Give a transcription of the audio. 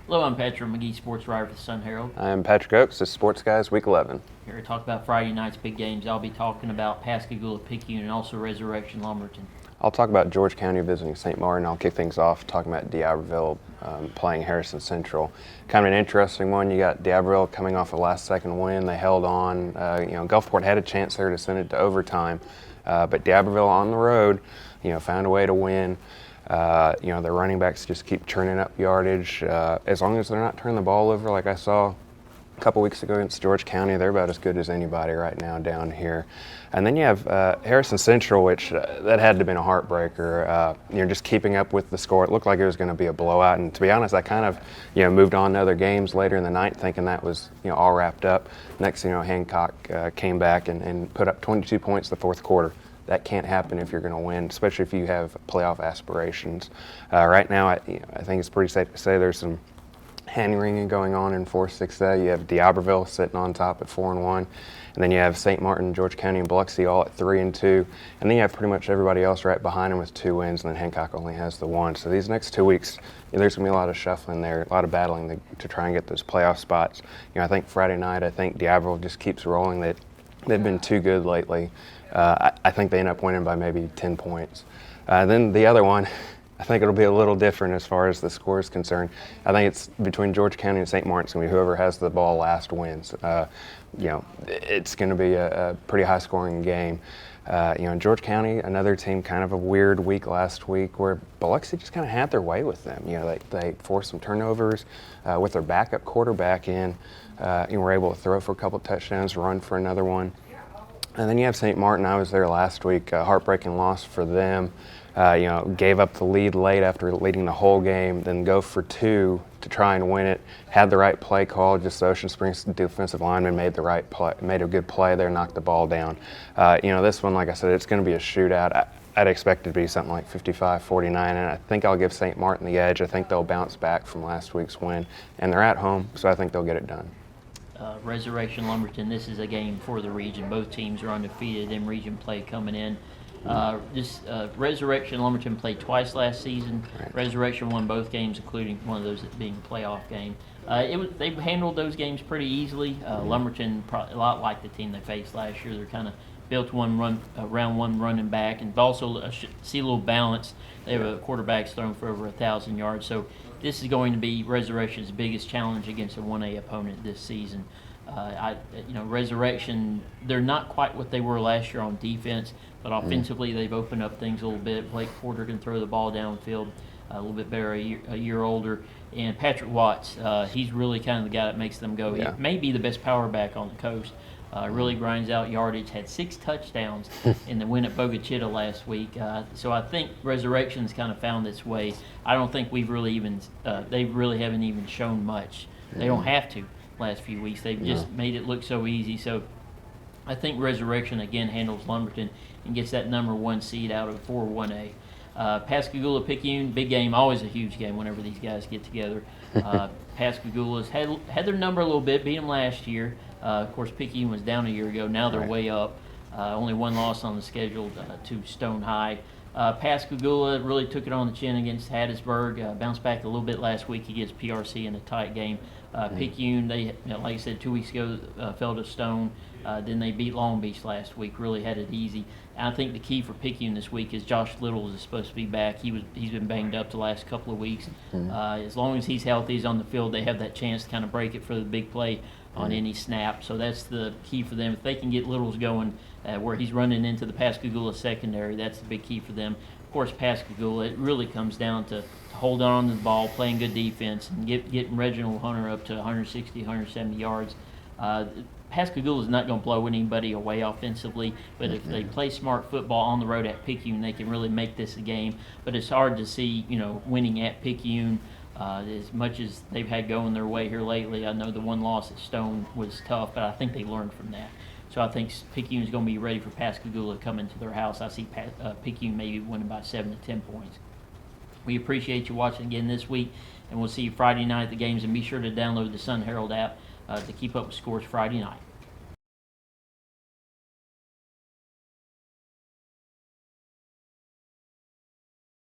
Hello, I'm Patrick Magee, sports writer for the Sun Herald. I'm Patrick Ochs, this is Sports Guys Week 11. Here to talk about Friday night's big games. I'll be talking about Pascagoula-Picayune and also Resurrection-Lumberton. I'll talk about George County visiting St. Martin. I'll kick things off talking about D'Iberville playing Harrison Central. Kind of an interesting one. You got D'Iberville coming off a last-second win. They held on. Gulfport had a chance there to send it to overtime, but D'Iberville on the road, found a way to win. Their running backs just keep churning up yardage. As long as they're not turning the ball over like I saw a couple weeks ago against George County, they're about as good as anybody right now down here. And then you have Harrison Central, which that had to have been a heartbreaker. Just keeping up with the score. It looked like it was going to be a blowout. And to be honest, I kind of moved on to other games later in the night thinking that was all wrapped up. Next thing you know, Hancock came back and put up 22 points the fourth quarter. That can't happen if you're going to win, especially if you have playoff aspirations. Right now, I think it's pretty safe to say there's some hand-wringing going on in 4-6A. You have D'Iberville sitting on top at 4-1, and then you have St. Martin, George County, and Biloxi all at 3-2, and then you have pretty much everybody else right behind them with 2 wins, and then Hancock only has the 1. So these next 2 weeks, there's going to be a lot of shuffling there, a lot of battling to try and get those playoff spots. I think Friday night, D'Iberville just keeps rolling. They've been too good lately. I think they end up winning by maybe 10 points. Then the other one, I think it'll be a little different as far as the score is concerned. I think it's between George County and St. Martin. It's going to be whoever has the ball last wins. It's going to be a pretty high-scoring game. George County, another team, kind of a weird week last week where Biloxi just kind of had their way with them. They forced some turnovers with their backup quarterback in. Were able to throw for a couple of touchdowns, run for another one. And then you have St. Martin. I was there last week. Heartbreaking loss for them. Gave up the lead late after leading the whole game, then go for 2 to try and win it. Had the right play call. Just the Ocean Springs defensive lineman made the right play, made a good play there, knocked the ball down. This one, like I said, it's going to be a shootout. I'd expect it to be something like 55-49, and I think I'll give St. Martin the edge. I think they'll bounce back from last week's win, and they're at home, so I think they'll get it done. Resurrection-Lumberton, this is a game for the region. Both teams are undefeated in region play coming in. Resurrection-Lumberton played twice last season. Right. Resurrection won both games, including one of those being a playoff game. They handled those games pretty easily. Lumberton, a lot like the team they faced last year. They're kind of built round one running back, and also see a little balance. They have a quarterback's thrown for over 1,000 yards. So this is going to be Resurrection's biggest challenge against a 1A opponent this season. Resurrection, they're not quite what they were last year on defense, but offensively they've opened up things a little bit. Blake Porter can throw the ball downfield a little bit better, a year older. And Patrick Watts, he's really kind of the guy that makes them go. Yeah. He may be the best power back on the coast. Really grinds out yardage, had 6 touchdowns in the win at Bogachita last week. So I think Resurrection's kind of found its way. I don't think they really haven't even shown much. They don't have to last few weeks. They've just made it look so easy. So I think Resurrection again handles Lumberton and gets that number 1 seed out of 4-1A. Pascagoula-Picayune, big game, always a huge game whenever these guys get together. Pascagoula's had their number a little bit, beat them last year. Of course, Picayune was down a year ago. Now they're way up. Only 1 loss on the schedule to Stone High. Pascagoula really took it on the chin against Hattiesburg. Bounced back a little bit last week against PRC in a tight game. Picayune, they, like I said, 2 weeks ago, fell to Stone. Then they beat Long Beach last week. Really had it easy. And I think the key for Picayune this week is Josh Littles is supposed to be back. He's been banged up the last couple of weeks. As long as he's healthy, he's on the field, they have that chance to kind of break it for the big play on any snap. So that's the key for them. If they can get Littles going where he's running into the Pascagoula secondary, that's the big key for them. Of course, Pascagoula, it really comes down to holding on to the ball, playing good defense, and getting Reginald Hunter up to 160, 170 yards. Pascagoula is not going to blow anybody away offensively, but if they play smart football on the road at Picayune, they can really make this a game. But it's hard to see, winning at Picayune as much as they've had going their way here lately. I know the 1 loss at Stone was tough, but I think they learned from that. So I think Picayune is going to be ready for Pascagoula to come into their house. I see Picayune maybe winning by 7 to 10 points. We appreciate you watching again this week, and we'll see you Friday night at the games. And be sure to download the Sun Herald app to keep up with scores Friday night.